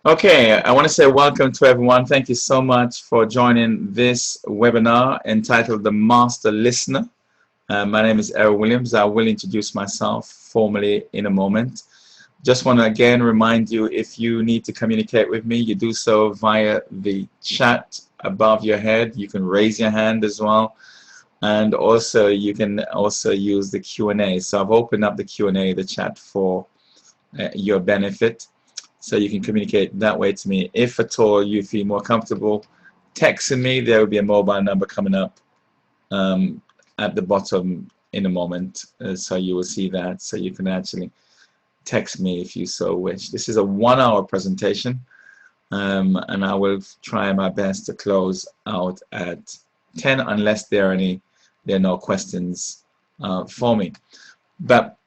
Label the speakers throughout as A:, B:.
A: Okay, I want to say welcome to everyone. Thank you so much for joining this webinar entitled The Master Listener. My name is Errol Williams. I will introduce myself formally in a moment. Just want to again remind you, if you need to communicate with me, you do so via the chat above your head. You can raise your hand as well. And also you can also use the Q&A. So I've opened up the Q&A, the chat for your benefit. So you can communicate that way to me. If at all you feel more comfortable texting me, there will be a mobile number coming up um, at the bottom in a moment. So you will see that. So you can actually text me if you so wish. This is a 1-hour presentation, and I will try my best to close out at 10 unless there are no questions for me. But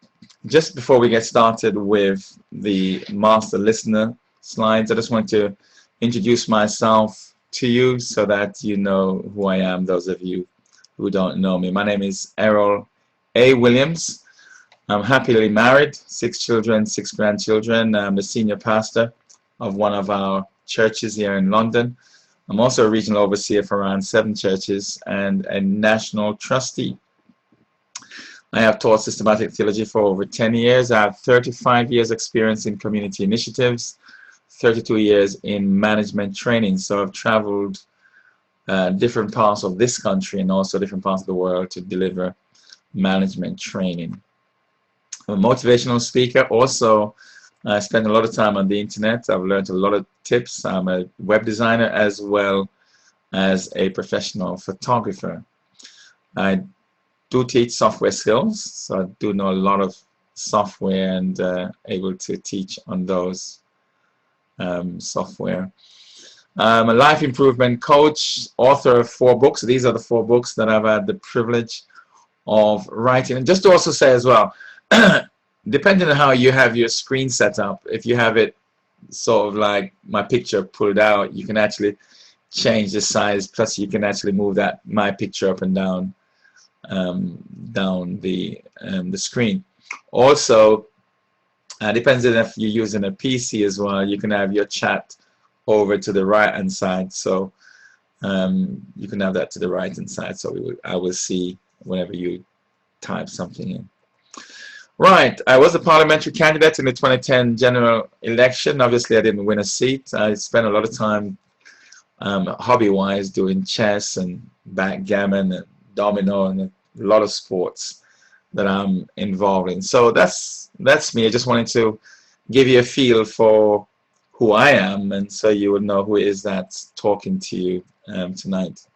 A: just before we get started with the master listener slides, I just want to introduce myself to you so that you know who I am, those of you who don't know me. My name is Errol A. Williams. I'm happily married, 6 children, 6 grandchildren. I'm the senior pastor of one of our churches here in London. I'm also a regional overseer for around 7 churches and a national trustee. I have taught systematic theology for over 10 years. I have 35 years experience in community initiatives, 32 years in management training. So I've traveled different parts of this country and also different parts of the world to deliver management training. I'm a motivational speaker. Also, I spend a lot of time on the internet. I've learned a lot of tips. I'm a web designer as well as a professional photographer. I do teach software skills, so I do know a lot of software and able to teach on those software. I'm a life improvement coach, author of 4 books. These are the 4 books that I've had the privilege of writing. And just to also say as well, depending on how you have your screen set up, if you have it sort of like my picture pulled out, you can actually change the size, plus you can actually move that my picture up and down the screen. Also, depends on if you're using a PC as well, you can have your chat over to the right hand side, so you can have that to the right hand side, so I will see whenever you type something in. Right, I was a parliamentary candidate in the 2010 general election. Obviously I didn't win a seat. I spent a lot of time hobby-wise doing chess and backgammon and domino and a lot of sports that I'm involved in. So that's me. I just wanted to give you a feel for who I am, and so you would know who it is that's talking to you tonight.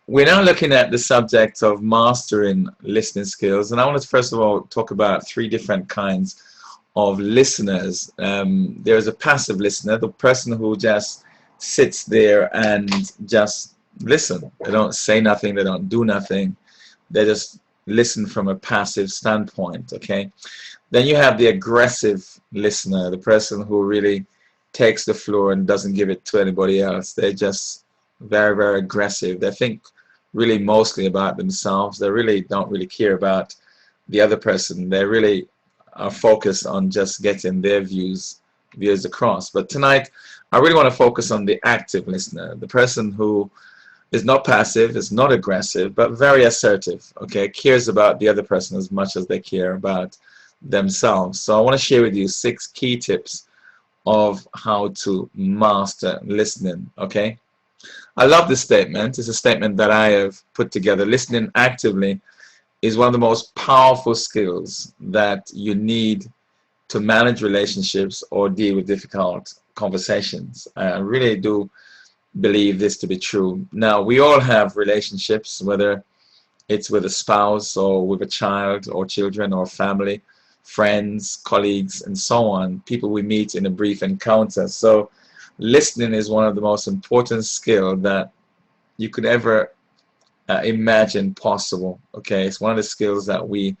A: We're now looking at the subject of mastering listening skills, and I want to first of all talk about 3 different kinds of listeners. There's a passive listener, the person who just sits there and just listen. They don't say nothing, they don't do nothing, they just listen from a passive standpoint. Okay, then you have the aggressive listener, the person who really takes the floor and doesn't give it to anybody else. They're just very, very aggressive. They think really mostly about themselves. They really don't really care about the other person. They really are focused on just getting their views across. But tonight I really want to focus on the active listener, the person who is not passive, is not aggressive, but very assertive, okay, cares about the other person as much as they care about themselves. So I want to share with you 6 key tips of how to master listening, okay? I love this statement. It's a statement that I have put together. Listening actively is one of the most powerful skills that you need to manage relationships or deal with difficult conversations. I really do believe this to be true. Now, we all have relationships, whether it's with a spouse or with a child or children or family, friends, colleagues, and so on, people we meet in a brief encounter. So listening is one of the most important skills that you could ever imagine possible. Okay, it's one of the skills that we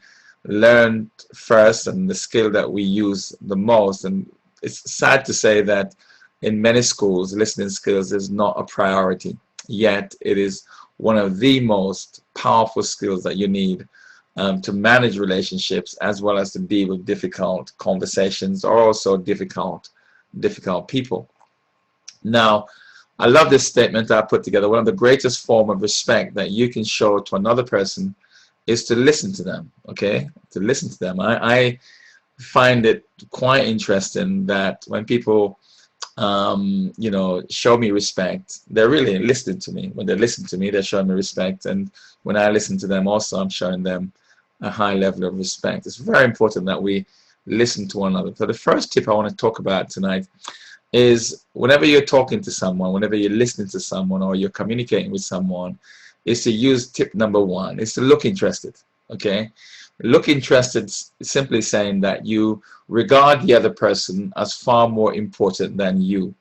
A: learn first and the skill that we use the most. And it's sad to say that in many schools, listening skills is not a priority, yet it is one of the most powerful skills that you need to manage relationships as well as to deal with difficult conversations or also difficult difficult people. Now, I love this statement I put together. One of the greatest form of respect that you can show to another person is to listen to them, okay? To listen to them. I find it quite interesting that when people, you know, show me respect, they're really listening to me. When they listen to me, they're showing me respect. And when I listen to them also, I'm showing them a high level of respect. It's very important that we listen to one another. So the first tip I want to talk about tonight is whenever you're talking to someone, whenever you're listening to someone or you're communicating with someone, is to use tip number one, is to look interested, okay? Look interested is simply saying that you regard the other person as far more important than you.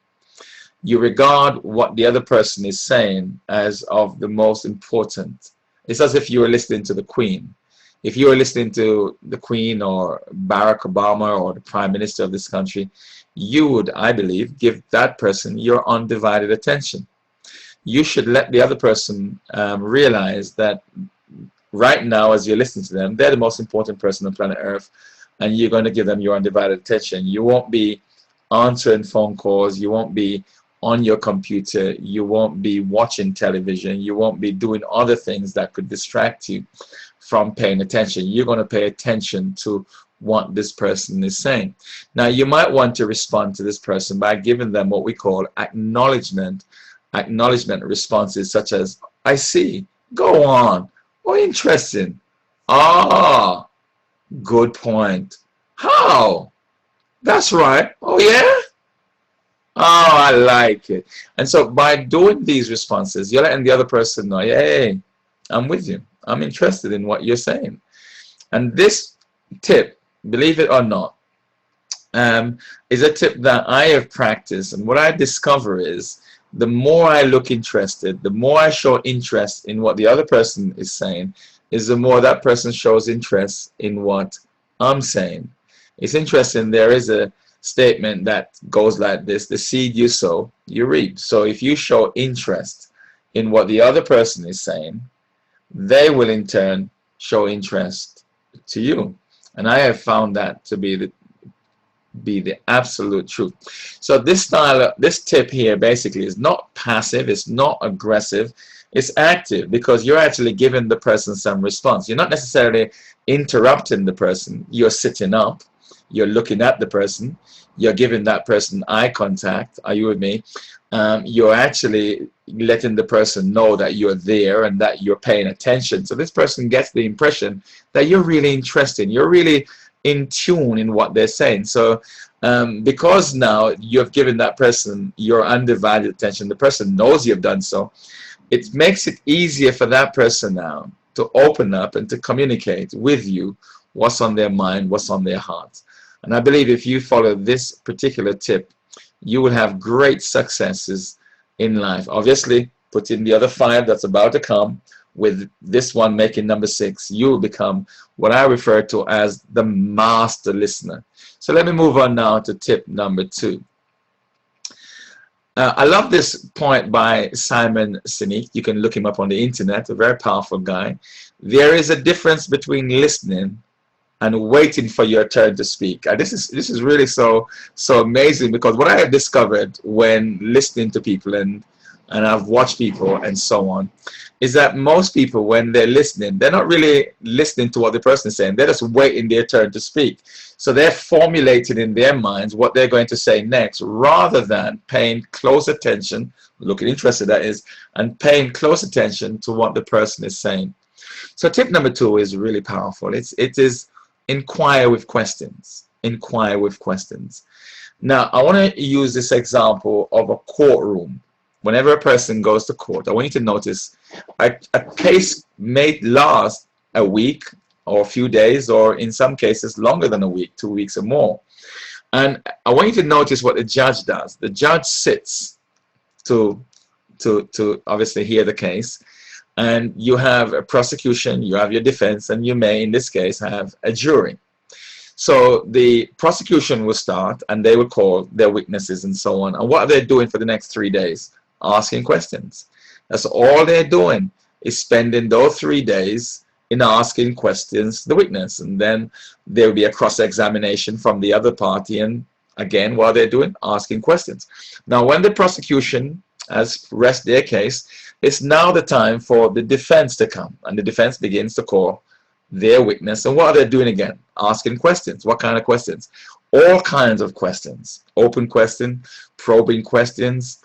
A: You regard what the other person is saying as of the most important. It's as if you were listening to the Queen. If you were listening to the Queen or Barack Obama or the Prime Minister of this country, you would, I believe, give that person your undivided attention. You should let the other person realize that right now, as you're listening to them, they're the most important person on planet Earth, and you're going to give them your undivided attention. You won't be answering phone calls. You won't be on your computer. You won't be watching television. You won't be doing other things that could distract you from paying attention. You're going to pay attention to what this person is saying. Now, you might want to respond to this person by giving them what we call acknowledgement responses, such as, I see, go on, oh, interesting, ah, good point, how, that's right, oh yeah, oh, I like it. And so by doing these responses, you're letting the other person know, hey, I'm with you, I'm interested in what you're saying. And this tip, believe it or not, is a tip that I have practiced. And what I discover is the more I look interested, the more I show interest in what the other person is saying, is the more that person shows interest in what I'm saying. It's interesting, there is a statement that goes like this: the seed you sow, you reap. So if you show interest in what the other person is saying, they will in turn show interest to you. And I have found that to be the absolute truth. So this tip here basically is not passive, it's not aggressive, it's active, because you're actually giving the person some response. You're not necessarily interrupting the person. You're sitting up, you're looking at the person, you're giving that person eye contact. Are you with me? You're actually letting the person know that you're there and that you're paying attention. So this person gets the impression that you're really interested, you're really in tune in what they're saying. So because now you've given that person your undivided attention, the person knows you've done so, it makes it easier for that person now to open up and to communicate with you what's on their mind, what's on their heart. And I believe if you follow this particular tip, you will have great successes in life. Obviously, put in the other 5 that's about to come. With this one making number 6, you will become what I refer to as the master listener. So let me move on now to tip number 2. I love this point by Simon Sinek. You can look him up on the internet, a very powerful guy. There is a difference between listening and waiting for your turn to speak. This is really so amazing, because what I have discovered when listening to people, and I've watched people and so on, is that most people, when they're listening, they're not really listening to what the person is saying. They're just waiting their turn to speak. So they're formulating in their minds what they're going to say next, rather than paying close attention, looking interested that is, and paying close attention to what the person is saying. So tip number 2 is really powerful. It is inquire with questions. Inquire with questions. Now, I want to use this example of a courtroom. Whenever a person goes to court, I want you to notice a case may last a week or a few days, or in some cases longer than a week, 2 weeks or more. And I want you to notice what the judge does. The judge sits to obviously hear the case, and you have a prosecution, you have your defense, and you may, in this case, have a jury. So the prosecution will start, and they will call their witnesses and so on. And what are they doing for the next 3 days? Asking questions. That's all they're doing, is spending those 3 days in asking questions to the witness. And then there will be a cross-examination from the other party, and Again, what they're doing, asking questions. Now, when the prosecution has rest their case, it's now the time for the defense to come, and the defense begins to call their witness. And what are they doing again? Asking questions. What kind of questions? All kinds of questions. Open question, probing questions,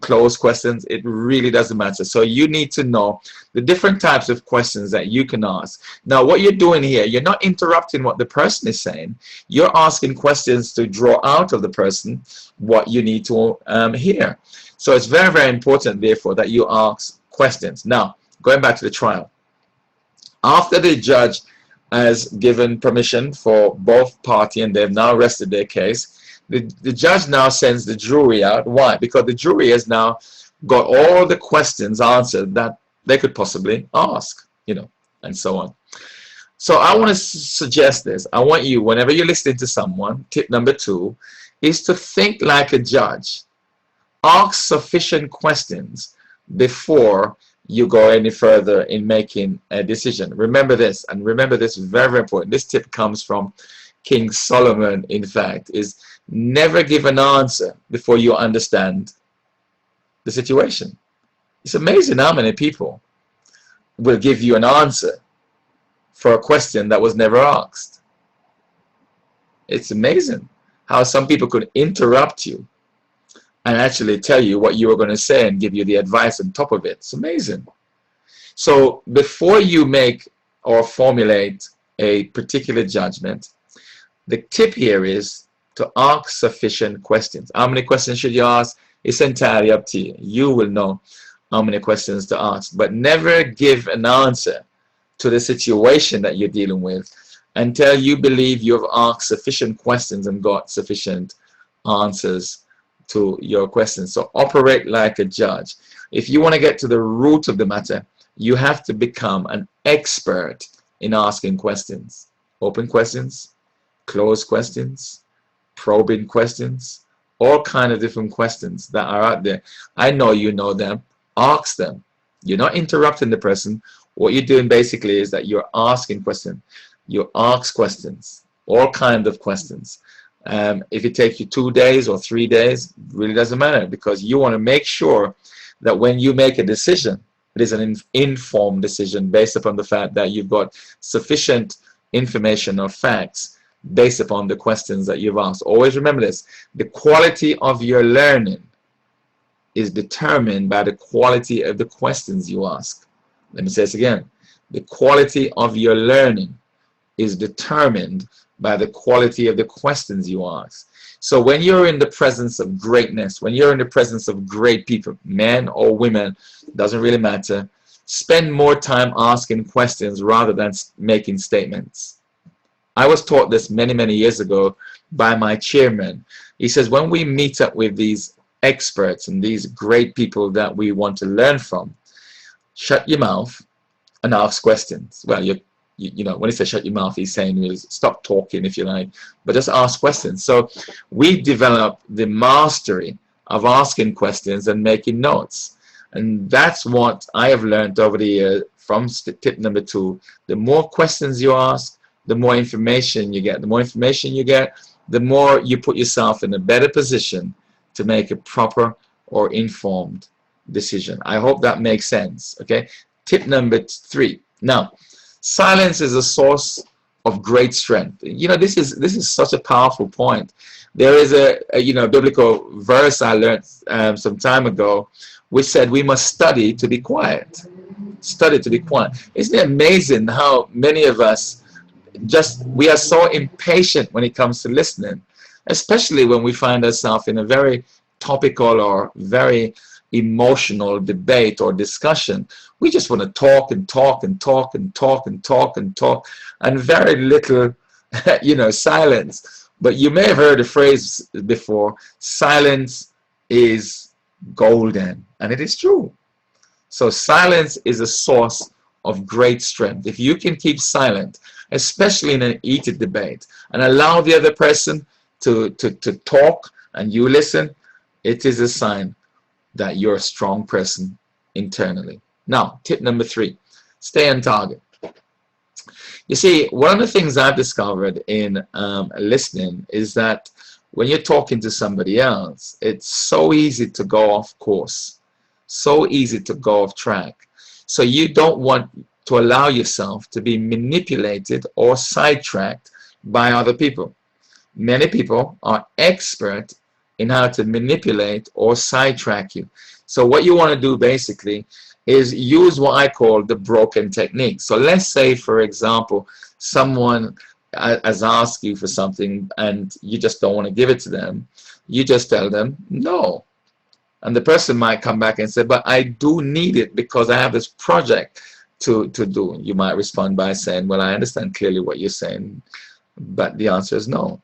A: closed questions. It really doesn't matter. So you need to know the different types of questions that you can ask. Now, what you're doing here, you're not interrupting what the person is saying. You're asking questions to draw out of the person what you need to hear. So it's very, very important, therefore, that you ask questions. Now, going back to the trial. After the judge has given permission for both parties and they've now rested their case, the judge now sends the jury out. Why? Because the jury has now got all the questions answered that they could possibly ask, and so on. So I want to suggest this. I want you, whenever you're listening to someone, tip number 2 is to think like a judge. Ask sufficient questions before you go any further in making a decision. Remember this, and remember this is very, very important. This tip comes from King Solomon, in fact, is never give an answer before you understand the situation. It's amazing how many people will give you an answer for a question that was never asked. It's amazing how some people could interrupt you and actually tell you what you were going to say and give you the advice on top of it. It's amazing. So before you make or formulate a particular judgment, the tip here is to ask sufficient questions. How many questions should you ask? It's entirely up to you. You will know how many questions to ask. But never give an answer to the situation that you're dealing with until you believe you have asked sufficient questions and got sufficient answers to your questions. So operate like a judge. If you want to get to the root of the matter, you have to become an expert in asking questions. Open questions, closed questions, probing questions, all kinds of different questions that are out there. I know you know them. Ask them. You're not interrupting the person. What you're doing basically is that you're asking questions. You ask questions, all kinds of questions. If it takes you 2 days or 3 days, it really doesn't matter, because you want to make sure that when you make a decision, it is an informed decision based upon the fact that you've got sufficient information or facts based upon the questions that you've asked. Always remember this. The quality of your learning is determined by the quality of the questions you ask. Let me say this again. The quality of your learning is determined by the quality of the questions you ask. So when you're in the presence of greatness, when you're in the presence of great people, men or women, doesn't really matter, spend more time asking questions rather than making statements. I was taught this many, many years ago by my chairman. He says, when we meet up with these experts and these great people that we want to learn from, shut your mouth and ask questions. Well, you know, when he says shut your mouth, he's saying is stop talking, if you like, but just ask questions. So we developed the mastery of asking questions and making notes. And that's what I have learned over the years from tip number 2. The more questions you ask, the more information you get. The more information you get, the more you put yourself in a better position to make a proper or informed decision. I hope that makes sense. Okay. Tip number 3. Now, silence is a source of great strength. You know, this is such a powerful point. There is a biblical verse I learned some time ago, which said we must study to be quiet. Study to be quiet. Isn't it amazing how many of us we are so impatient when it comes to listening, especially when we find ourselves in a very topical or very emotional debate or discussion. We just want to talk and talk and talk and talk and talk and talk, and very little silence. But you may have heard the phrase before, silence is golden, and it is true. So silence is a source of great strength. If you can keep silent, especially in an heated debate, and allow the other person to talk and you listen, it is a sign that you're a strong person internally. Now, tip number 3, stay on target. You see, one of the things I've discovered in listening is that when you're talking to somebody else, it's so easy to go off course, so easy to go off track. So you don't want to allow yourself to be manipulated or sidetracked by other people. Many people are expert in how to manipulate or sidetrack you. So what you want to do basically is use what I call the broken technique. So let's say, for example, someone has asked you for something and you just don't want to give it to them. You just tell them no. And the person might come back and say, but I do need it because I have this project to do. You might respond by saying, well, I understand clearly what you're saying, but the answer is no.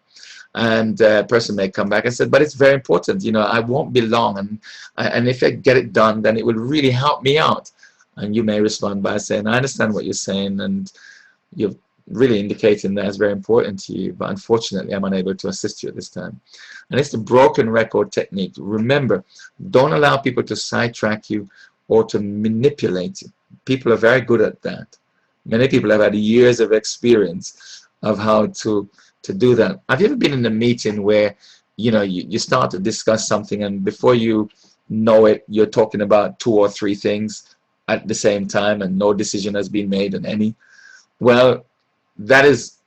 A: And a person may come back and say, but it's very important, you know, I won't be long, and if I get it done, then it will really help me out. And you may respond by saying, I understand what you're saying, and you're really indicating that it's very important to you, but unfortunately I'm unable to assist you at this time. And it's the broken record technique. Remember, don't allow people to sidetrack you or to manipulate you. People are very good at that. Many people have had years of experience of how to do that. Have you ever been in a meeting where, you know, you start to discuss something, and before you know it, you're talking about 2 or 3 things at the same time, and no decision has been made on any? Well, that is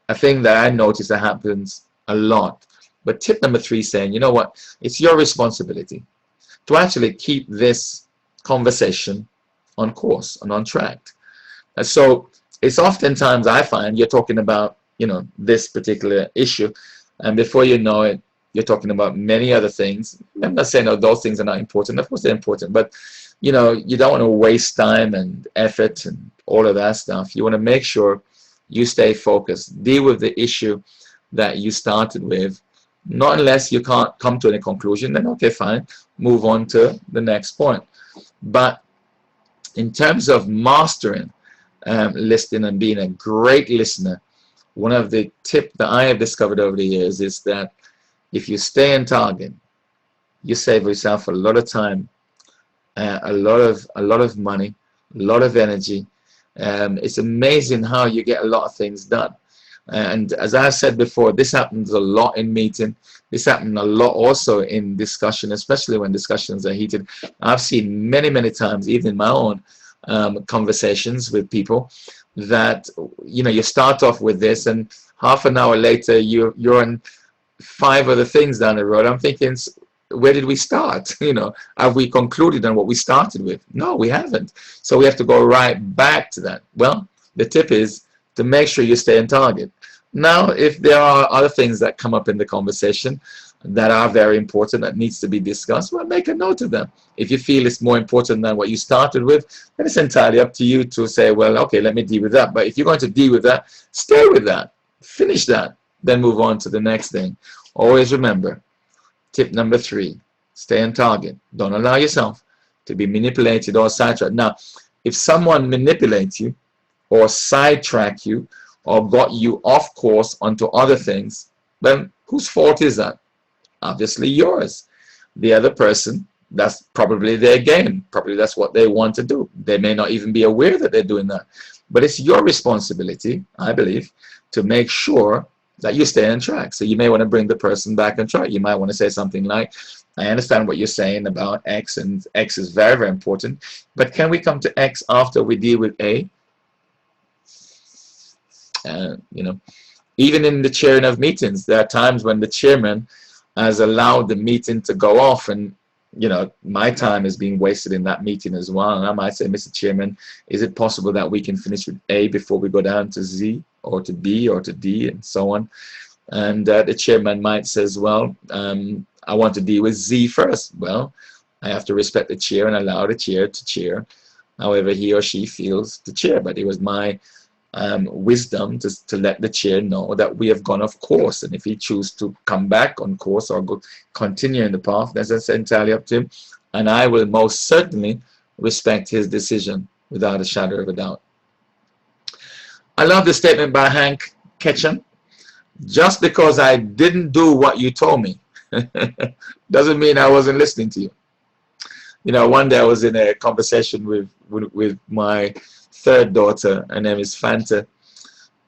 A: a thing that I notice that happens a lot. But tip number 3 saying, you know what, it's your responsibility to actually keep this conversation on course and on track. And so it's oftentimes I find you're talking about, you know, this particular issue, and before you know it, you're talking about many other things. I'm not saying that those things are not important. Of course they're important, but you know, you don't want to waste time and effort and all of that stuff. You want to make sure you stay focused, deal with the issue that you started with. Not unless you can't come to any conclusion, then okay, fine, move on to the next point. But in terms of mastering listening and being a great listener, one of the tips that I have discovered over the years is that if you stay on target, you save yourself a lot of time, a lot of money, a lot of energy. It's amazing how you get a lot of things done. And as I said before, this happens a lot in meeting. This happens a lot also in discussion, especially when discussions are heated. I've seen many times, even in my own conversations with people, that, you know, you start off with this, and half an hour later you're on 5 other things down the road. I'm thinking, where did we start? You know, have we concluded on what we started with? No, we haven't. So we have to go right back to that. Well, the tip is to make sure you stay on target. Now, if there are other things that come up in the conversation that are very important, that needs to be discussed, well, make a note of them. If you feel it's more important than what you started with, then it's entirely up to you to say, well, okay, let me deal with that. But if you're going to deal with that, stay with that, finish that, then move on to the next thing. Always remember, tip number 3, stay on target. Don't allow yourself to be manipulated or sidetracked. Now, if someone manipulates you or sidetrack you or got you off course onto other things, then whose fault is that? Obviously yours. The other person, that's probably their game. Probably that's what they want to do. They may not even be aware that they're doing that. But it's your responsibility, I believe, to make sure that you stay on track. So you may want to bring the person back on track. You might want to say something like, I understand what you're saying about X, and X is very important, but can we come to X after we deal with A? You know, even in the chairing of meetings, there are times when the chairman has allowed the meeting to go off, and you know, my time is being wasted in that meeting as well. And I might say, Mr. Chairman, is it possible that we can finish with A before we go down to Z or to B or to D and so on? And the chairman might says, well, I want to deal with Z first. Well, I have to respect the chair and allow the chair to chair however he or she feels to chair. But it was my wisdom to let the chair know that we have gone off course, and if he chooses to come back on course or continue in the path, that's entirely up to him, and I will most certainly respect his decision without a shadow of a doubt. I love the statement by Hank Ketchum: just because I didn't do what you told me doesn't mean I wasn't listening to you. You know, one day I was in a conversation with my 3rd daughter. Her name is Fanta,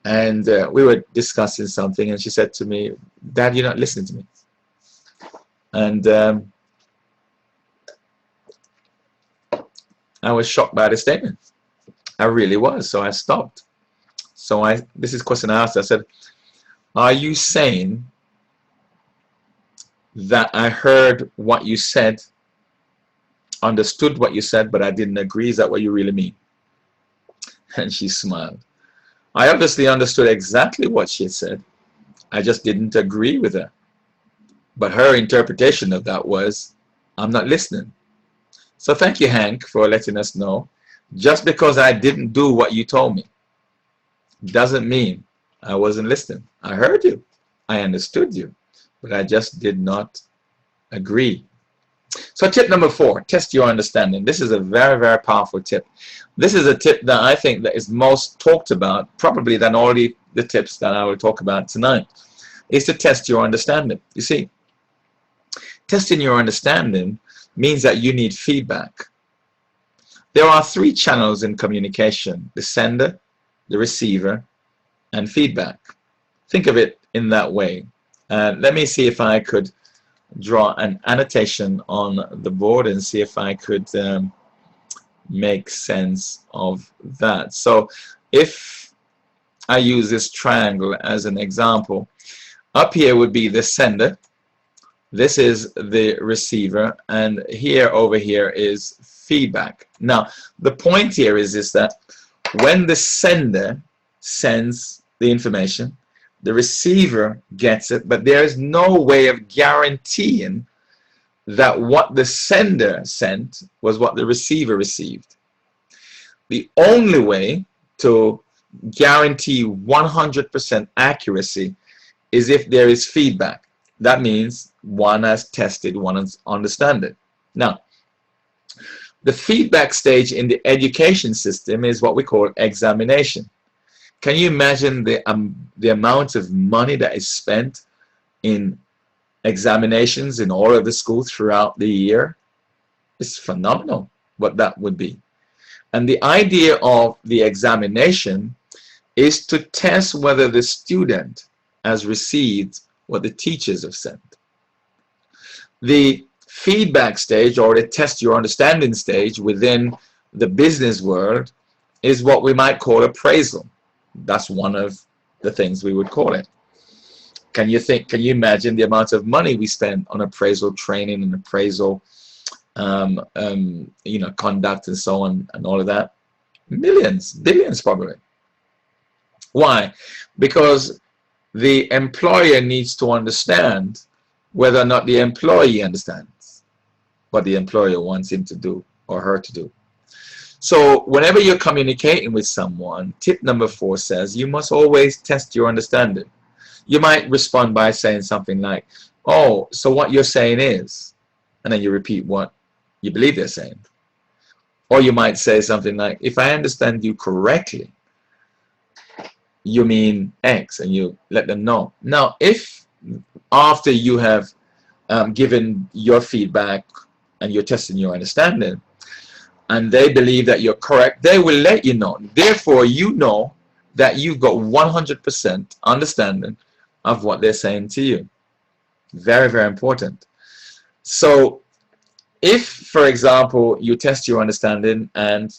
A: and we were discussing something, and she said to me, Dad, you're not listening to me. And I was shocked by the statement. I really was. So I stopped. So this is a question I asked. I said, are you saying that I heard what you said, understood what you said, but I didn't agree? Is that what you really mean? And she smiled. I obviously understood exactly what she had said. I just didn't agree with her. But her interpretation of that was, I'm not listening. So thank you, Hank, for letting us know. Just because I didn't do what you told me doesn't mean I wasn't listening. I heard you. I understood you. But I just did not agree. So tip number 4, test your understanding. This is a very, very powerful tip. This is a tip that I think that is most talked about, probably than all the tips that I will talk about tonight, is to test your understanding. You see, testing your understanding means that you need feedback. There are 3 channels in communication: the sender, the receiver, and feedback. Think of it in that way. Let me see if I could draw an annotation on the board and see if I could make sense of that. So if I use this triangle as an example, up here would be the sender, this is the receiver, and here over here is feedback. Now the point here is that when the sender sends the information, the receiver gets it, but there is no way of guaranteeing that what the sender sent was what the receiver received. The only way to guarantee 100% accuracy is if there is feedback. That means one has tested, one has understood. Now, the feedback stage in the education system is what we call examination. Can you imagine the amount of money that is spent in examinations in all of the schools throughout the year? It's phenomenal what that would be. And the idea of the examination is to test whether the student has received what the teachers have sent. The feedback stage, or the test your understanding stage within the business world, is what we might call appraisal. That's one of the things we would call it. Can you imagine the amount of money we spend on appraisal training and appraisal conduct and so on and all of that? Millions, billions probably. Why? Because the employer needs to understand whether or not the employee understands what the employer wants him to do or her to do. So whenever you're communicating with someone, tip number 4 says you must always test your understanding. You might respond by saying something like, oh, so what you're saying is, and then you repeat what you believe they're saying. Or you might say something like, if I understand you correctly, you mean X, and you let them know. Now, if after you have given your feedback and you're testing your understanding, and they believe that you're correct, they will let you know. Therefore, you know that you've got 100% understanding of what they're saying to you. Very, very important. So if, for example, you test your understanding and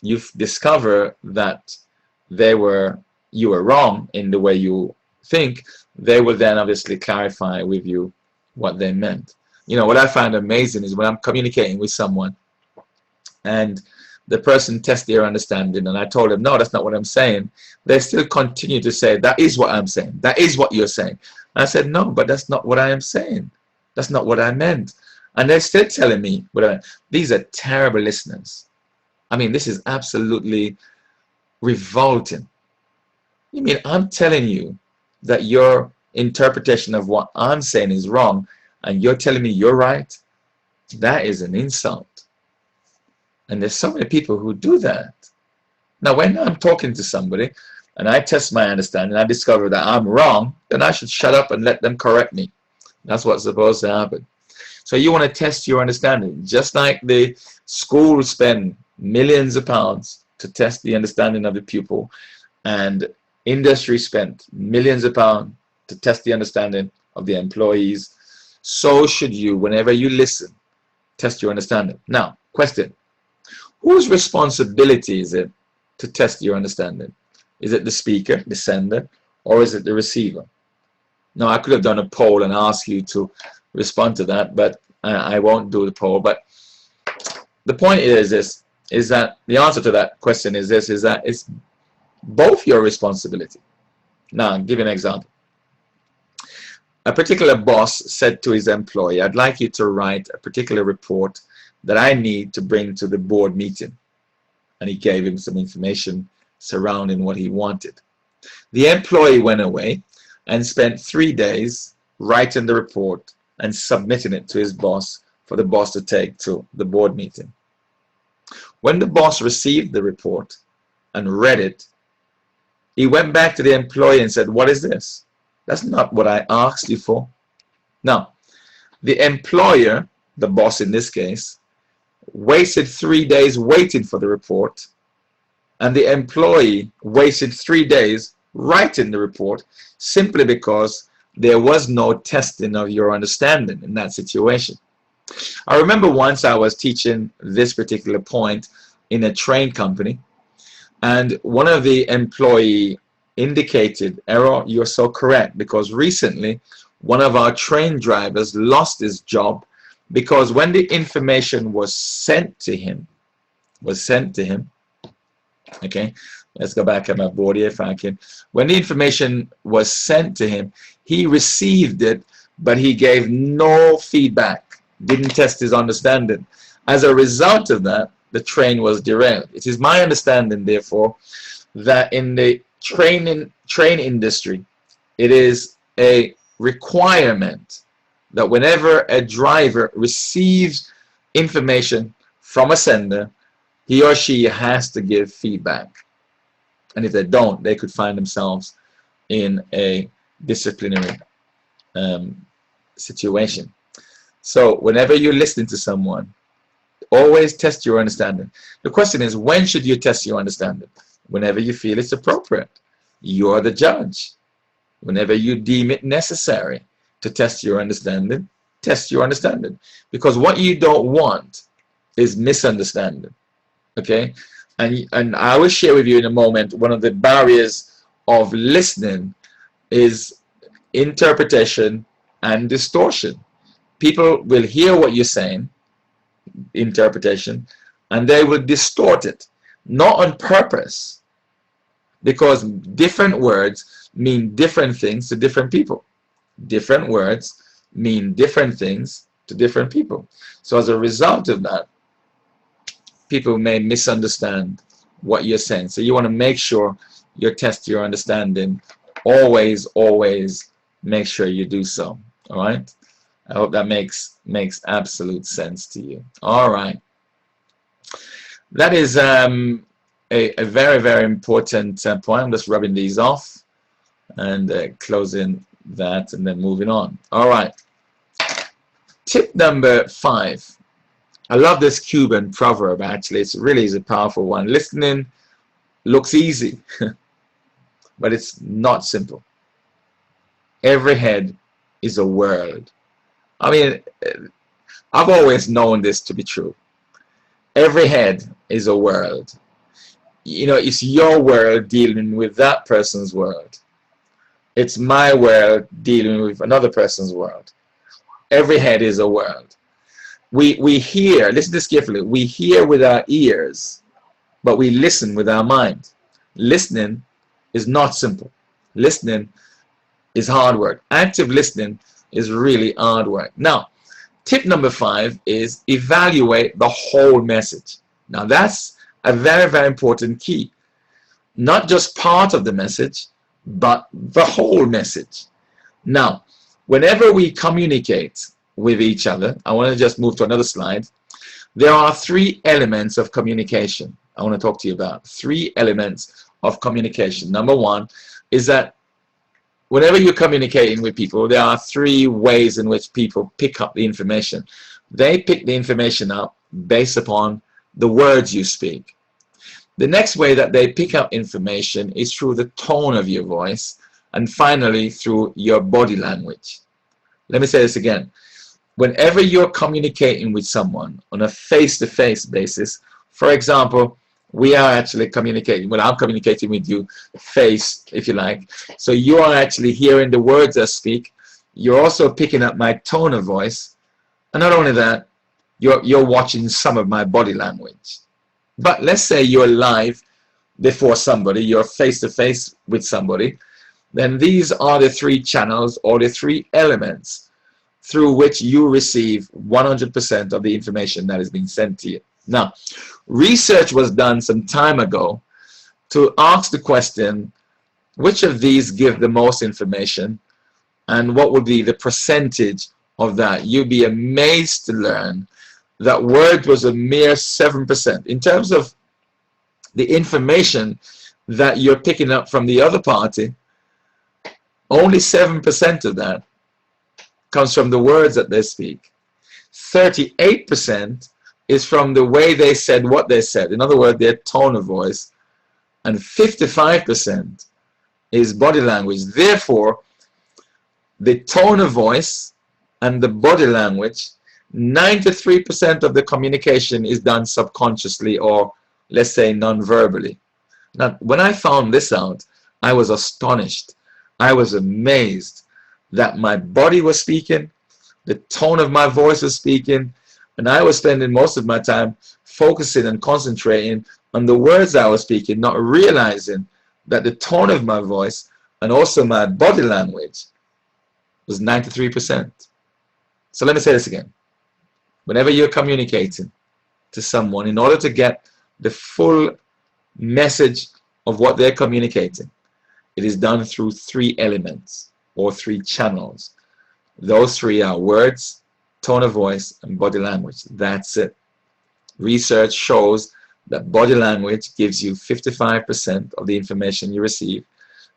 A: you discover that you were wrong in the way you think, they will then obviously clarify with you what they meant. You know, what I find amazing is when I'm communicating with someone and the person tests their understanding and I told them, no, that's not what I'm saying, they still continue to say, that is what I'm saying, that is what you're saying. And I said, no, but that's not what I am saying, that's not what I meant. And they're still telling me, but these are terrible listeners. I mean, this is absolutely revolting. You mean I'm telling you that your interpretation of what I'm saying is wrong and you're telling me you're right? That is an insult. And there's so many people who do that. Now, when I'm talking to somebody and I test my understanding, I discover that I'm wrong, then I should shut up and let them correct me. That's what's supposed to happen. So you want to test your understanding. Just like the school spend millions of pounds to test the understanding of the pupil, and industry spent millions of pounds to test the understanding of the employees, so should you, whenever you listen, test your understanding. Now, question. Whose responsibility is it to test your understanding? Is it the speaker, the sender, or is it the receiver? Now, I could have done a poll and asked you to respond to that, but I won't do the poll. But the point is this, is that the answer to that question is this, is that it's both your responsibility. Now, I'll give you an example. A particular boss said to his employee, I'd like you to write a particular report that I need to bring to the board meeting. And he gave him some information surrounding what he wanted. The employee went away and spent 3 days writing the report and submitting it to his boss for the boss to take to the board meeting. When the boss received the report and read it, he went back to the employee and said, what is this? That's not what I asked you for. Now, the employer, the boss in this case, wasted 3 days waiting for the report, and the employee wasted 3 days writing the report simply because there was no testing of your understanding in that situation. I remember once I was teaching this particular point in a train company, and one of the employee indicated, Errol, you're so correct, because recently one of our train drivers lost his job because when the information was sent to him, okay, let's go back at my board here if I can. When the information was sent to him, he received it, but he gave no feedback, didn't test his understanding. As a result of that, the train was derailed. It is my understanding, therefore, that in the train industry, it is a requirement that whenever a driver receives information from a sender, he or she has to give feedback. And if they don't, they could find themselves in a disciplinary situation. So whenever you're listening to someone, always test your understanding. The question is, when should you test your understanding? Whenever you feel it's appropriate. You're the judge. Whenever you deem it necessary to test your understanding, test your understanding. Because what you don't want is misunderstanding. Okay? And I will share with you in a moment, one of the barriers of listening is interpretation and distortion. People will hear what you're saying, interpretation, and they will distort it, not on purpose, because different words mean different things to different people. Different words mean different things to different people. So as a result of that, people may misunderstand what you're saying. So you want to make sure you test your understanding. Always, always make sure you do so. All right? I hope that makes absolute sense to you. All right. That is a very, very important point. I'm just rubbing these off and closing that and then moving on. All right. Tip number 5. I love this Cuban proverb, actually. It really is a powerful one. Listening looks easy, but it's not simple. Every head is a world. I mean, I've always known this to be true. Every head is a world. You know, it's your world dealing with that person's world. It's my world dealing with another person's world. Every head is a world. We hear, listen to this carefully, we hear with our ears, but we listen with our mind. Listening is not simple. Listening is hard work. Active listening is really hard work. Now, tip number 5 is evaluate the whole message. Now, that's a very, very important key. Not just part of the message, but the whole message. Now, whenever we communicate with each other, I want to just move to another slide. There are 3 elements of communication. I want to talk to you about 3 elements of communication. Number 1 is that whenever you're communicating with people, there are 3 ways in which people pick up the information. They pick the information up based upon the words you speak. The next way that they pick up information is through the tone of your voice, and finally through your body language. Let me say this again. whenever you're communicating with someone on a face-to-face basis, for example, we are actually communicating, well, I'm communicating with you face, if you like. So you are actually hearing the words I speak. You're also picking up my tone of voice. And not only that, you're watching some of my body language. But let's say you're live before somebody, you're face-to-face with somebody, then these are the three channels or the three elements through which you receive 100% of the information that is being sent to you. Now, research was done some time ago to ask the question, which of these give the most information and what would be the percentage of that? You'd be amazed to learn that word was a mere 7%. In terms of the information that you're picking up from the other party, only 7% of that comes from the words that they speak. 38% is from the way they said what they said. In other words, their tone of voice. And 55% is body language. Therefore, the tone of voice and the body language, 93% of the communication is done subconsciously, or let's say non-verbally. Now, when I found this out, I was astonished. I was amazed that my body was speaking, the tone of my voice was speaking, and I was spending most of my time focusing and concentrating on the words I was speaking, not realizing that the tone of my voice and also my body language was 93%. So let me say this again. Whenever you're communicating to someone, in order to get the full message of what they're communicating, it is done through three elements or three channels. Those three are words, tone of voice, and body language. That's it. Research shows that body language gives you 55% of the information you receive,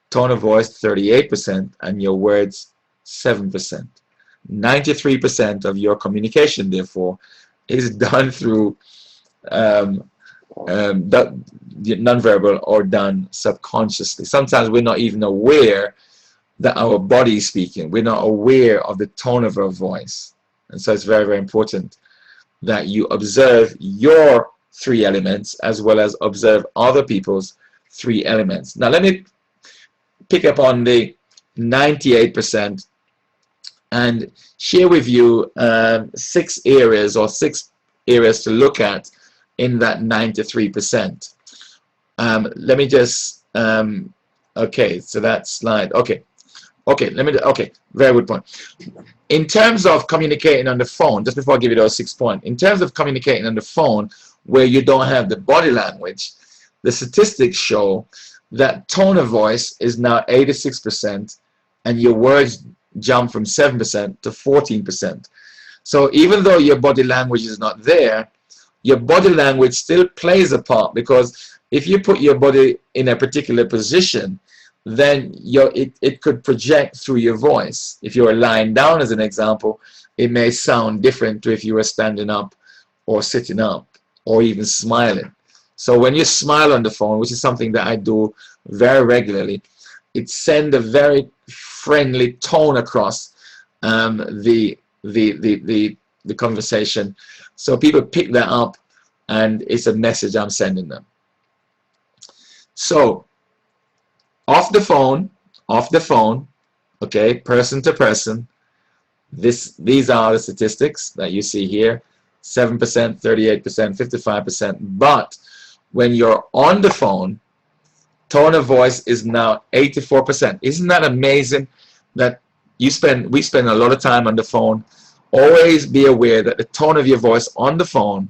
A: tone of voice 38%, and your words 7%. 93% of your communication, therefore, is done through nonverbal or done subconsciously. Sometimes we're not even aware that our body is speaking. We're not aware of the tone of our voice. And so it's very, very important that you observe your three elements as well as observe other people's three elements. Now let me pick up on the 98% and share with you 6 areas to look at in that 93%. Let me just okay, so that slide, okay, very good point. In terms of communicating on the phone, just before I give you those 6 points, in terms of communicating on the phone where you don't have the body language, the statistics show that tone of voice is now 86% and your words jump from 7% to 14%. So even though your body language is not there, your body language still plays a part, because if you put your body in a particular position, then it could project through your voice. If you are lying down, as an example, it may sound different to if you were standing up or sitting up or even smiling. So when you smile on the phone, which is something that I do very regularly, it sends a very friendly tone across the conversation. So people pick that up, and it's a message I'm sending them. So off the phone, okay, person to person, these are the statistics that you see here: 7%, 38%, 55%. But when you're on the phone, tone of voice is now 84%. Isn't that amazing that we spend a lot of time on the phone? Always be aware that the tone of your voice on the phone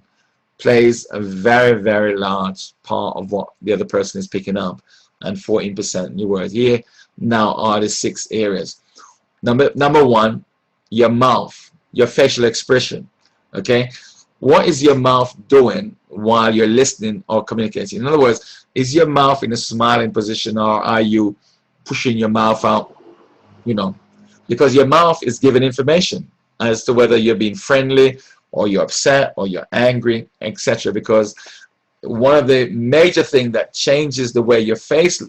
A: plays a very, very large part of what the other person is picking up, and 14% in your words. Here now are the 6 areas. Number 1, your mouth, your facial expression. Okay, what is your mouth doing while you're listening or communicating? In other words, is your mouth in a smiling position, or are you pushing your mouth out? You know, because your mouth is giving information as to whether you're being friendly or you're upset or you're angry, etc. Because one of the major things that changes the way your face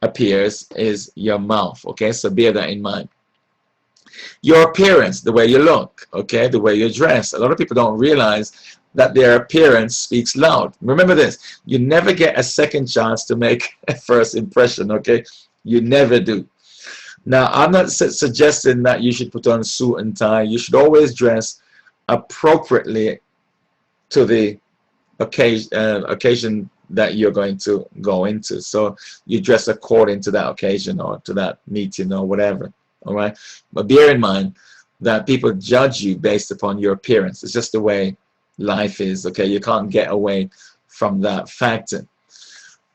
A: appears is your mouth. Okay, so bear that in mind. Your appearance, the way you look, okay, the way you dress. A lot of people don't realize that their appearance speaks loud. Remember this, you never get a second chance to make a first impression, okay? You never do. Now, I'm not suggesting that you should put on a suit and tie. You should always dress appropriately to the occasion that you're going to go into. So you dress according to that occasion or to that meeting or whatever. All right, but bear in mind that people judge you based upon your appearance. It's just the way life is. Okay, you can't get away from that factor.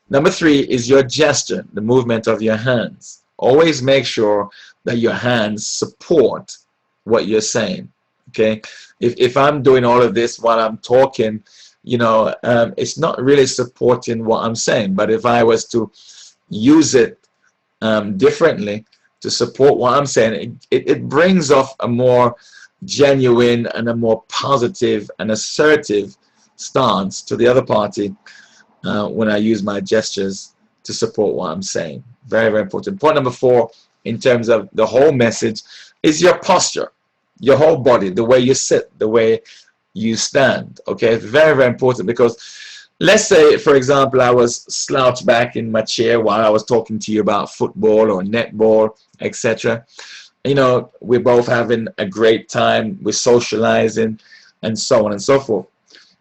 A: Number 3 is your gesture, the movement of your hands. Always make sure that your hands support what you're saying. Okay, if I'm doing all of this while I'm talking, you know, it's not really supporting what I'm saying. But if I was to use it differently to support what I'm saying, it brings off a more genuine and a more positive and assertive stance to the other party when I use my gestures to support what I'm saying. Very, very important. Point number 4, in terms of the whole message, is your posture, your whole body, the way you sit, the way you stand. Okay, very, very important, because let's say, for example, I was slouched back in my chair while I was talking to you about football or netball, etc. You know, we're both having a great time, we're socializing, and so on and so forth.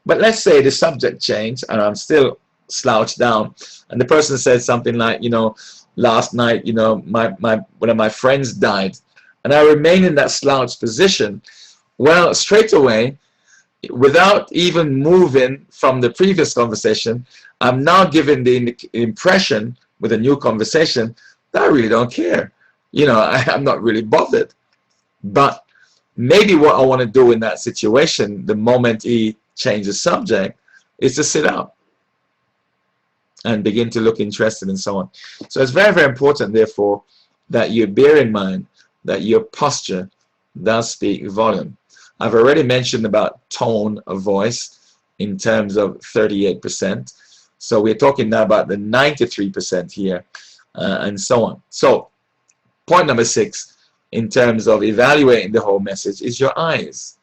A: But let's say the subject changed and I'm still slouched down, and the person said something like, you know, last night, you know, one of my friends died, and I remain in that slouched position. Well, straight away, without even moving from the previous conversation, I'm now giving the impression with a new conversation that I really don't care. You know, I'm not really bothered. But maybe what I want to do in that situation, the moment he changes the subject, is to sit up and begin to look interested and so on. So it's very, very important, therefore, that you bear in mind that your posture does speak volume. I've already mentioned about tone of voice in terms of 38%. So we're talking now about the 93% here and so on. So point number 6 in terms of evaluating the whole message is your eyes.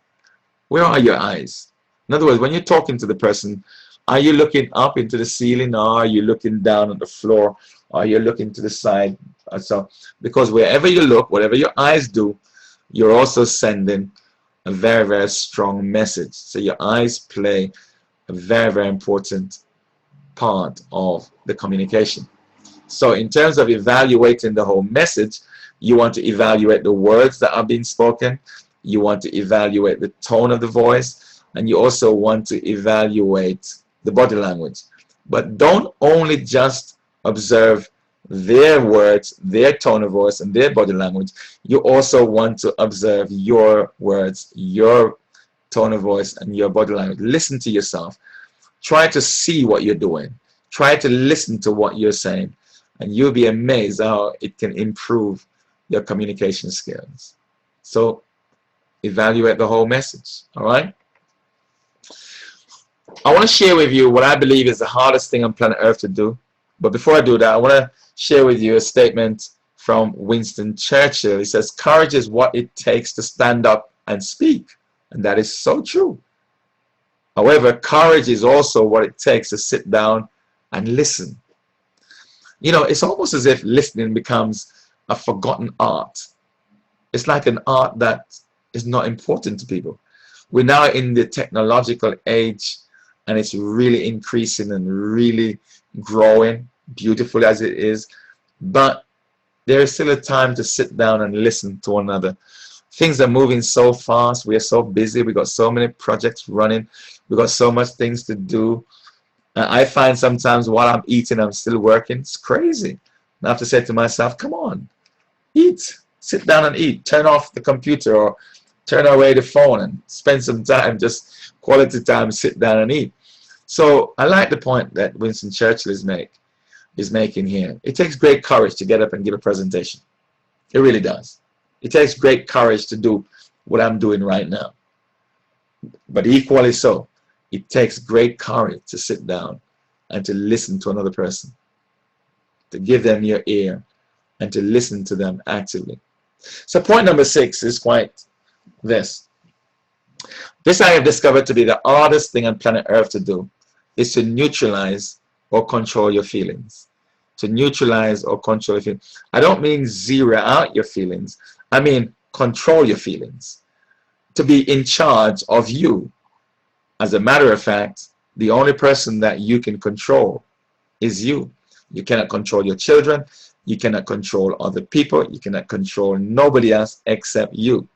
A: Where are your eyes? In other words, when you're talking to the person, are you looking up into the ceiling, or are you looking down on the floor, or are you looking to the side? So, because wherever you look, whatever your eyes do, you're also sending a very, very strong message. So your eyes play a very, very important part of the communication. So in terms of evaluating the whole message, you want to evaluate the words that are being spoken, you want to evaluate the tone of the voice, and you also want to evaluate the body language. But don't only just observe their words, their tone of voice, and their body language. You also want to observe your words, your tone of voice, and your body language. Listen to yourself. Try to see what you're doing. Try to listen to what you're saying, and you'll be amazed how it can improve your communication skills. So evaluate the whole message. All right? I want to share with you what I believe is the hardest thing on planet Earth to do. But before I do that, I want to share with you a statement from Winston Churchill. He says, courage is what it takes to stand up and speak. And that is so true. However, courage is also what it takes to sit down and listen. You know, it's almost as if listening becomes a forgotten art. It's like an art that is not important to people. We're now in the technological age, and it's really increasing and really growing, beautiful as it is. But there is still a time to sit down and listen to one another. Things are moving so fast. We are so busy. We got so many projects running. We got so much things to do. I find sometimes while I'm eating, I'm still working. It's crazy. And I have to say to myself, come on, eat. Sit down and eat. Turn off the computer or turn away the phone and spend some time, just quality time, sit down and eat. So I like the point that Winston Churchill is making here. It takes great courage to get up and give a presentation. It really does. It takes great courage to do what I'm doing right now. But equally so, it takes great courage to sit down and to listen to another person, to give them your ear and to listen to them actively. So point number 6 is quite this. This I have discovered to be the hardest thing on planet Earth to do, is to neutralize or control your feelings. To neutralize or control your feelings. I don't mean zero out your feelings. I mean control your feelings. To be in charge of you. As a matter of fact, the only person that you can control is you. You cannot control your children. You cannot control other people. You cannot control nobody else except you.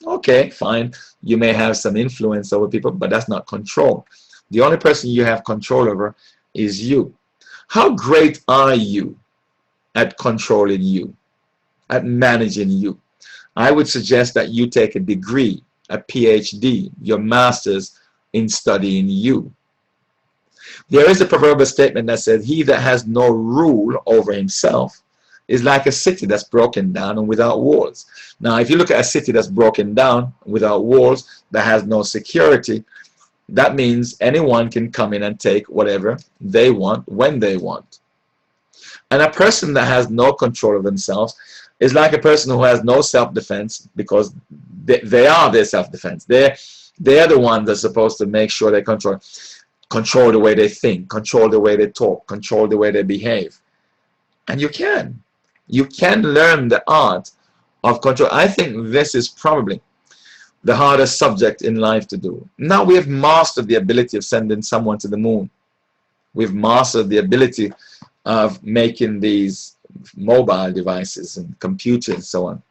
A: Okay, fine. You may have some influence over people, but that's not control. The only person you have control over is you. How great are you at controlling you, at managing you? I would suggest that you take a degree, a PhD, your master's in studying you. There is a proverbial statement that says, he that has no rule over himself is like a city that's broken down and without walls. Now, if you look at a city that's broken down without walls, that has no security, that means anyone can come in and take whatever they want when they want. And a person that has no control of themselves is like a person who has no self-defense, because they are their self-defense. They're the ones that's supposed to make sure they control the way they think, control the way they talk, control the way they behave. And you can learn the art of control. I think this is probably the hardest subject in life to do. Now we have mastered the ability of sending someone to the moon. We've mastered the ability of making these mobile devices and computers and so on.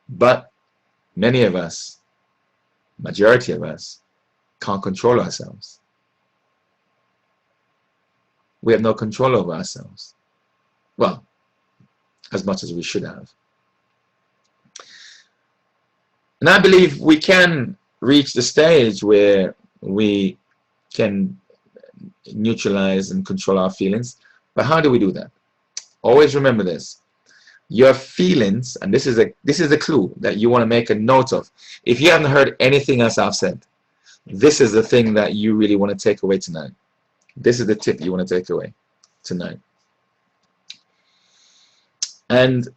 A: But many of us, majority of us, can't control ourselves. We have no control over ourselves. Well, as much as we should have. And I believe we can reach the stage where we can neutralize and control our feelings. But how do we do that? Always remember this. Your feelings, and this is a clue that you want to make a note of. If you haven't heard anything else I've said, this is the thing that you really want to take away tonight. This is the tip you want to take away tonight. And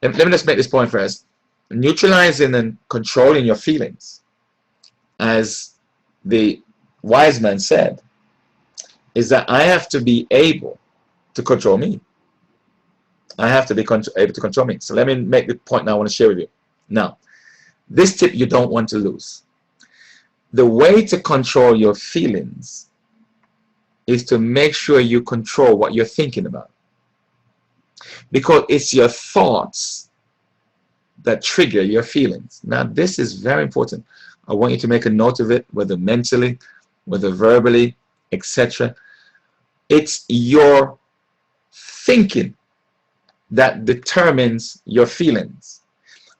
A: let me just make this point first. Neutralizing and controlling your feelings, as the wise man said, is that I have to be able to control me. I have to be able to control me. So let me make the point now I want to share with you. Now, this tip you don't want to lose. The way to control your feelings is to make sure you control what you're thinking about. Because it's your thoughts that trigger your feelings. Now, this is very important. I want you to make a note of it, whether mentally, whether verbally, etc. It's your thinking that determines your feelings.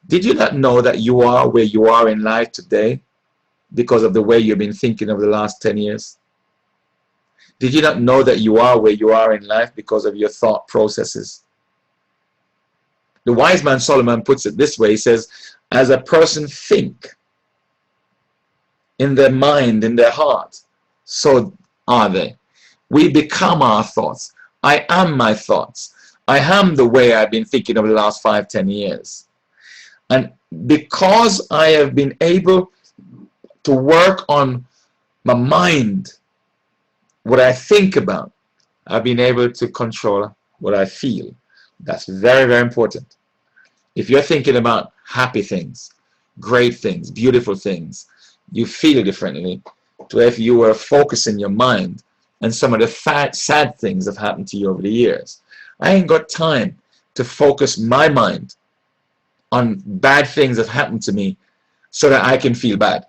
A: Did you not know that you are where you are in life today because of the way you've been thinking over the last 10 years? Did you not know that you are where you are in life because of your thought processes? The wise man Solomon puts it this way. He says, as a person think in their mind, in their heart, so are they. We become our thoughts. I am my thoughts. I am the way I've been thinking over the last 5-10 years. And because I have been able to work on my mind, what I think about, I've been able to control what I feel. That's very, very important. If you're thinking about happy things, great things, beautiful things, you feel differently to if you were focusing your mind on some of the sad things that have happened to you over the years. I ain't got time to focus my mind on bad things that happened to me so that I can feel bad.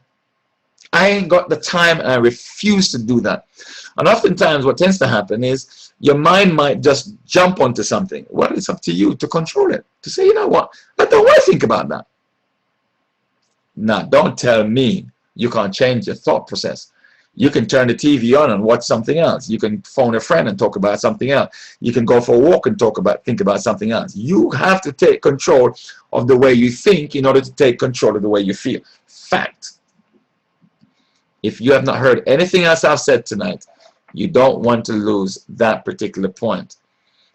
A: I ain't got the time, and I refuse to do that. And oftentimes what tends to happen is your mind might just jump onto something. Well, it's up to you to control it. To say, you know what, I don't want to think about that. Now, don't tell me you can't change your thought process. You can turn the TV on and watch something else. You can phone a friend and talk about something else. You can go for a walk and think about something else. You have to take control of the way you think in order to take control of the way you feel. Fact. If you have not heard anything else I've said tonight, you don't want to lose that particular point.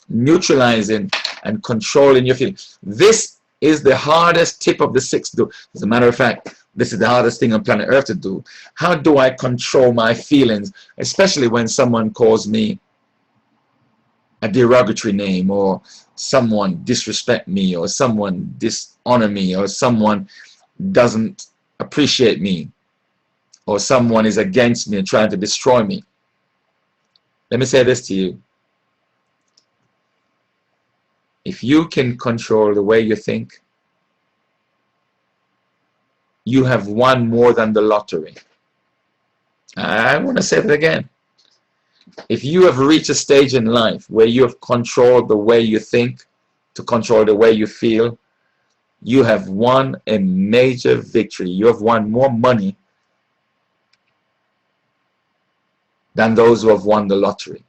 A: Neutralizing and controlling your feelings. This is the hardest tip of the six to do. As a matter of fact, this is the hardest thing on planet Earth to do. How do I control my feelings, especially when someone calls me a derogatory name, or someone disrespect me, or someone dishonor me, or someone doesn't appreciate me, or someone is against me and trying to destroy me? Let me say this to you. If you can control the way you think, you have won more than the lottery. I want to say that again. If you have reached a stage in life where you have controlled the way you think to control the way you feel, you have won a major victory. You have won more money than those who have won the lottery.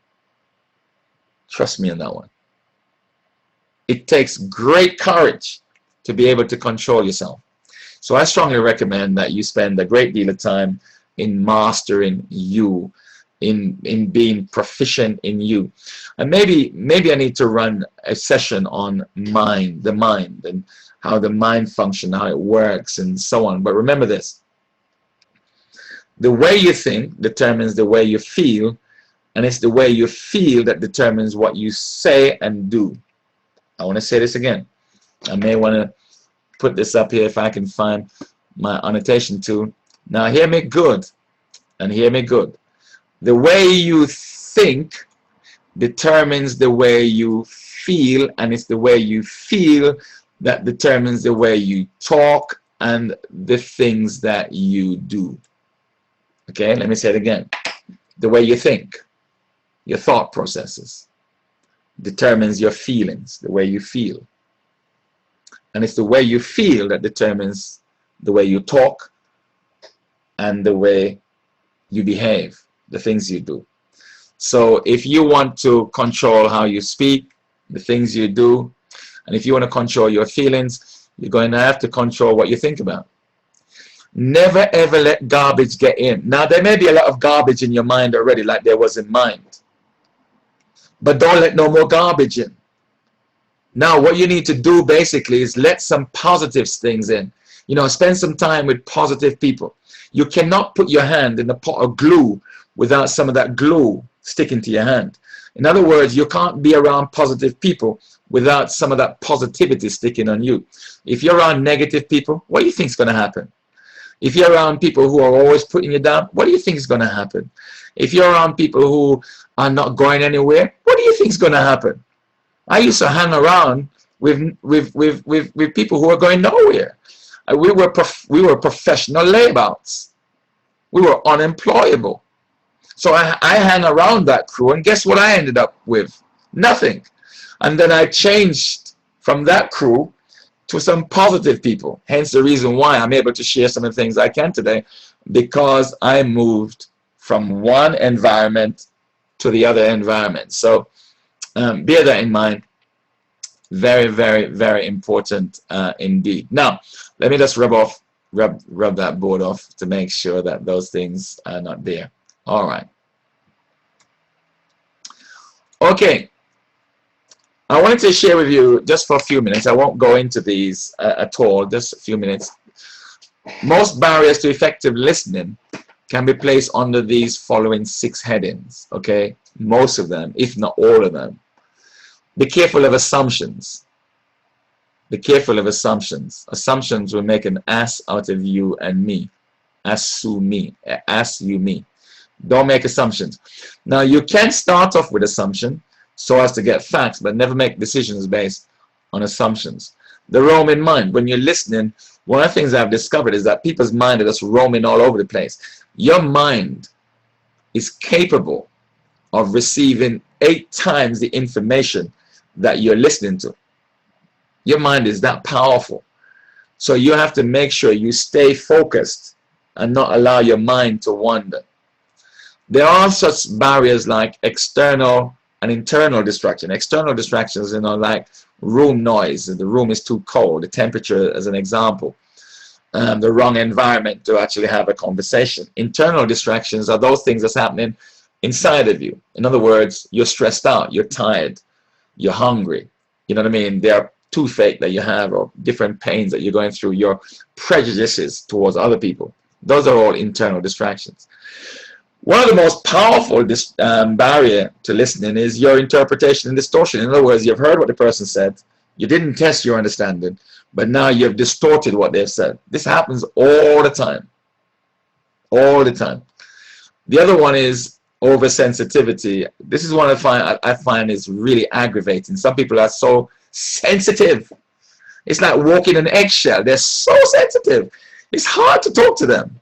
A: Trust me on that one. It takes great courage to be able to control yourself. So I strongly recommend that you spend a great deal of time in mastering you, in being proficient in you. And maybe I need to run a session on the mind, and how the mind functions, how it works, and so on. But remember this: the way you think determines the way you feel, and it's the way you feel that determines what you say and do. I want to say this again. I may want to put this up here if I can find my annotation tool. Now hear me good, and hear me good. The way you think determines the way you feel, and it's the way you feel that determines the way you talk and the things that you do. Okay, let me say it again. The way you think, your thought processes, determines your feelings, the way you feel. And it's the way you feel that determines the way you talk and the way you behave, the things you do. So if you want to control how you speak, the things you do, and if you want to control your feelings, you're going to have to control what you think about. Never ever let garbage get in. Now there may be a lot of garbage in your mind already, like there was in mine, but don't let no more garbage in. Now what you need to do basically is let some positive things in. You know, spend some time with positive people. You cannot put your hand in a pot of glue without some of that glue sticking to your hand. In other words, you can't be around positive people without some of that positivity sticking on you. If you're around negative people, what do you think is going to happen? If you're around people who are always putting you down, what do you think is going to happen? If you're around people who are not going anywhere, what do you think is going to happen? I used to hang around with people who are going nowhere. We were professional layabouts. We were unemployable. So I hang around that crew, and guess what I ended up with? Nothing. And then I changed from that crew to some positive people. Hence the reason why I'm able to share some of the things I can today, because I moved from one environment to the other environment. So bear that in mind. Very, very, very important indeed. Now, let me just rub that board off to make sure that those things are not there. All right. Okay. I wanted to share with you just for a few minutes. I won't go into these at all, just a few minutes. Most barriers to effective listening can be placed under these following 6 headings. Okay. Most of them, if not all of them. Be careful of assumptions. Be careful of assumptions. Assumptions will make an ass out of you and me. Assume me. Ask you me. Don't make assumptions. Now, you can start off with assumption so as to get facts, but never make decisions based on assumptions. The roaming mind. When you're listening, one of the things I've discovered is that people's mind are just roaming all over the place. Your mind is capable of receiving 8 times the information that you're listening to. Your mind is that powerful. So you have to make sure you stay focused and not allow your mind to wander. There are such barriers like external and internal distraction. External distractions, you know, like room noise. The room is too cold. The temperature, as an example. The wrong environment to actually have a conversation. Internal distractions are those things that's happening inside of you. In other words, you're stressed out. You're tired. You're hungry. You know what I mean? There are toothache that you have, or different pains that you're going through, your prejudices towards other people. Those are all internal distractions. One of the most powerful barrier to listening is your interpretation and distortion. In other words, you've heard what the person said, you didn't test your understanding, but now you've distorted what they've said. This happens all the time. All the time. The other one is oversensitivity. This is one I find is really aggravating. Some people are so sensitive. It's like walking an eggshell. They're so sensitive. It's hard to talk to them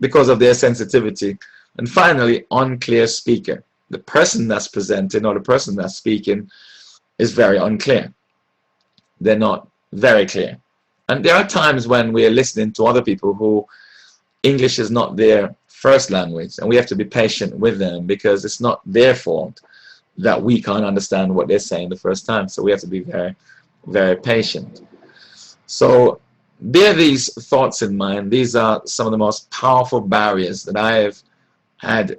A: because of their sensitivity. And finally, unclear speaker. The person that's presenting or the person that's speaking is very unclear. They're not very clear. And there are times when we are listening to other people who English is not their first language, and we have to be patient with them because it's not their fault that we can't understand what they're saying the first time. So we have to be very, very patient. So bear these thoughts in mind. These are some of the most powerful barriers that I have had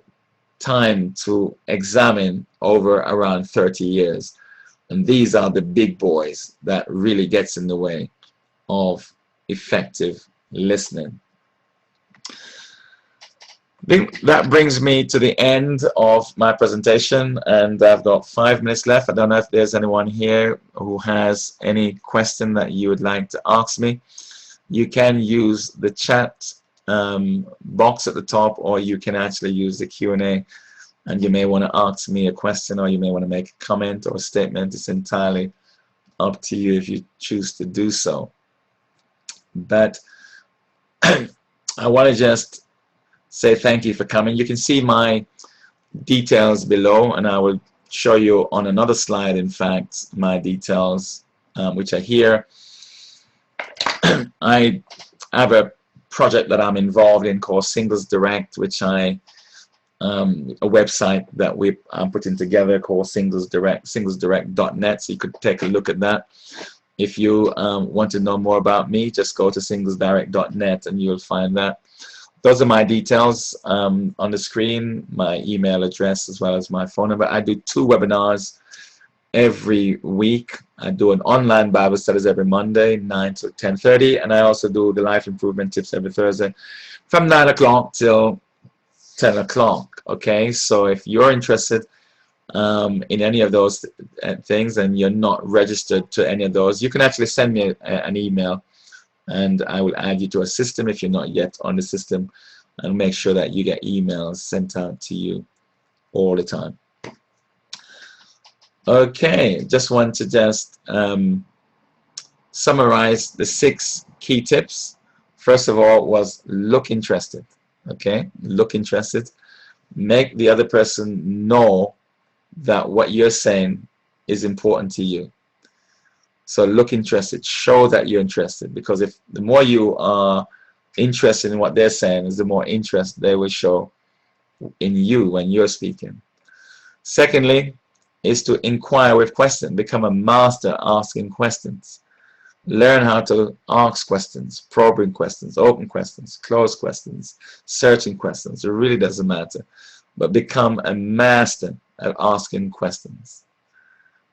A: time to examine over around 30 years. And these are the big boys that really gets in the way of effective listening. That brings me to the end of my presentation, and I've got 5 minutes left. I don't know if there's anyone here who has any question that you would like to ask me. You can use the chat box at the top, or you can actually use the Q&A, and you may want to ask me a question, or you may want to make a comment or a statement. It's entirely up to you if you choose to do so. But I want to just say thank you for coming. You can see my details below, and I will show you on another slide, in fact, my details, which are here. I have a project that I'm involved in called Singles Direct, which a website that I'm putting together called Singles Direct, singlesdirect.net. So you could take a look at that. If you want to know more about me, just go to singlesdirect.net and you'll find that. Those are my details on the screen, my email address as well as my phone number. I do 2 webinars every week. I do an online Bible studies every Monday, 9 to 10:30, and I also do the life improvement tips every Thursday from 9 o'clock till 10 o'clock. Okay, so if you're interested in any of those things and you're not registered to any of those, you can actually send me an email, and I will add you to a system if you're not yet on the system, and make sure that you get emails sent out to you all the time. Okay, just want to summarize the 6 key tips. First of all was look interested. Okay, look interested. Make the other person know that what you're saying is important to you. So look interested. Show that you're interested, because if the more you are interested in what they're saying, is the more interest they will show in you when you're speaking. Secondly, is to inquire with questions. Become a master asking questions. Learn how to ask questions, probing questions, open questions, closed questions, searching questions. It really doesn't matter. But become a master at asking questions.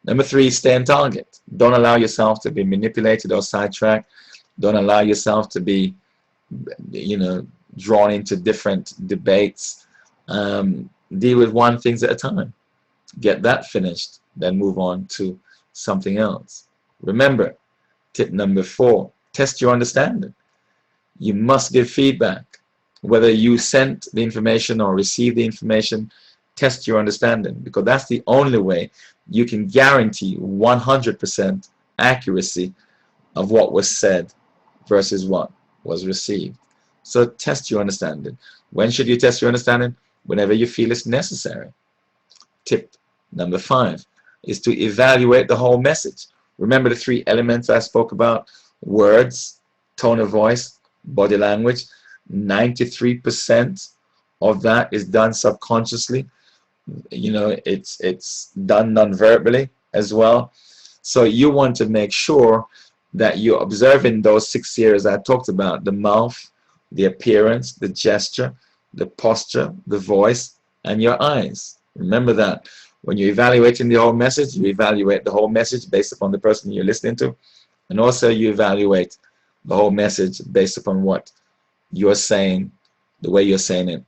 A: Number 3, stay on target. Don't allow yourself to be manipulated or sidetracked. Don't allow yourself to be, drawn into different debates. Deal with one thing at a time. Get that finished, then move on to something else. Remember, tip number 4, test your understanding. You must give feedback. Whether you sent the information or received the information, test your understanding, because that's the only way you can guarantee 100% accuracy of what was said versus what was received. So test your understanding. When should you test your understanding? Whenever you feel it's necessary. Tip number 5 is to evaluate the whole message. Remember the 3 elements I spoke about: words, tone of voice, body language. 93% of that is done subconsciously. It's done non-verbally as well. So you want to make sure that you're observing those 6 areas I talked about: the mouth, the appearance, the gesture, the posture, the voice, and your eyes. Remember that. When you're evaluating the whole message, you evaluate the whole message based upon the person you're listening to. And also you evaluate the whole message based upon what you're saying, the way you're saying it,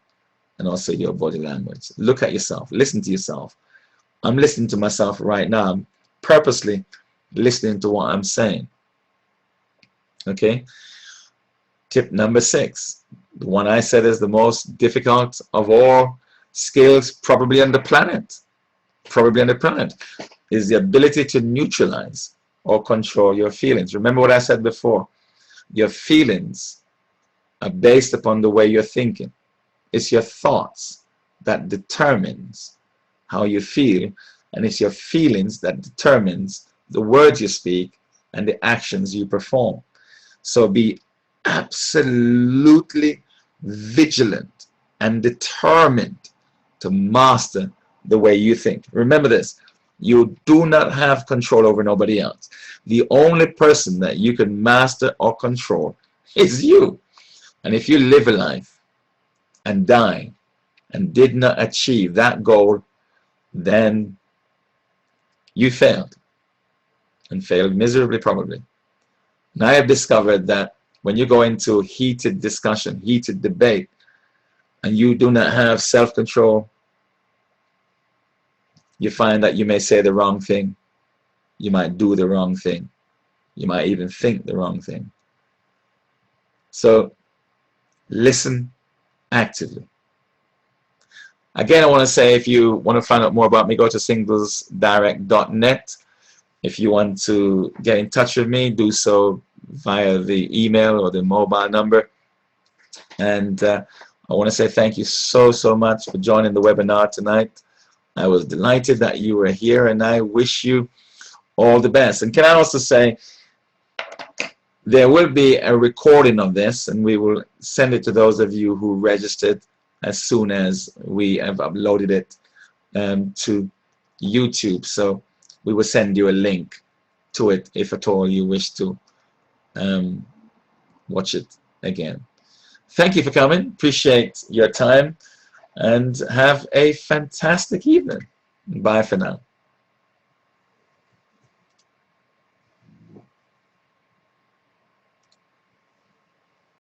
A: and also your body language. Look at yourself. Listen to yourself. I'm listening to myself right now. I'm purposely listening to what I'm saying. Okay? Tip number 6. The one I said is the most difficult of all skills probably on the planet. Probably on the planet is the ability to neutralize or control your feelings. Remember what I said before. Your feelings are based upon the way you're thinking. It's your thoughts that determines how you feel, and it's your feelings that determines the words you speak and the actions you perform. So be absolutely vigilant and determined to master the way you think. Remember this, you do not have control over nobody else. The only person that you can master or control is you. And if you live a life and die and did not achieve that goal, then you failed, and failed miserably probably. And I have discovered that when you go into heated discussion, heated debate, and you do not have self-control, you find that you may say the wrong thing, you might do the wrong thing, you might even think the wrong thing. So listen actively. Again, I want to say, if you want to find out more about me, go to singlesdirect.net. If you want to get in touch with me, do so via the email or the mobile number. And I want to say thank you so much for joining the webinar tonight. I was delighted that you were here, and I wish you all the best. And can I also say, there will be a recording of this, and we will send it to those of you who registered as soon as we have uploaded it to YouTube. So we will send you a link to it if at all you wish to watch it again. Thank you for coming. Appreciate your time, and have a fantastic evening. Bye for now.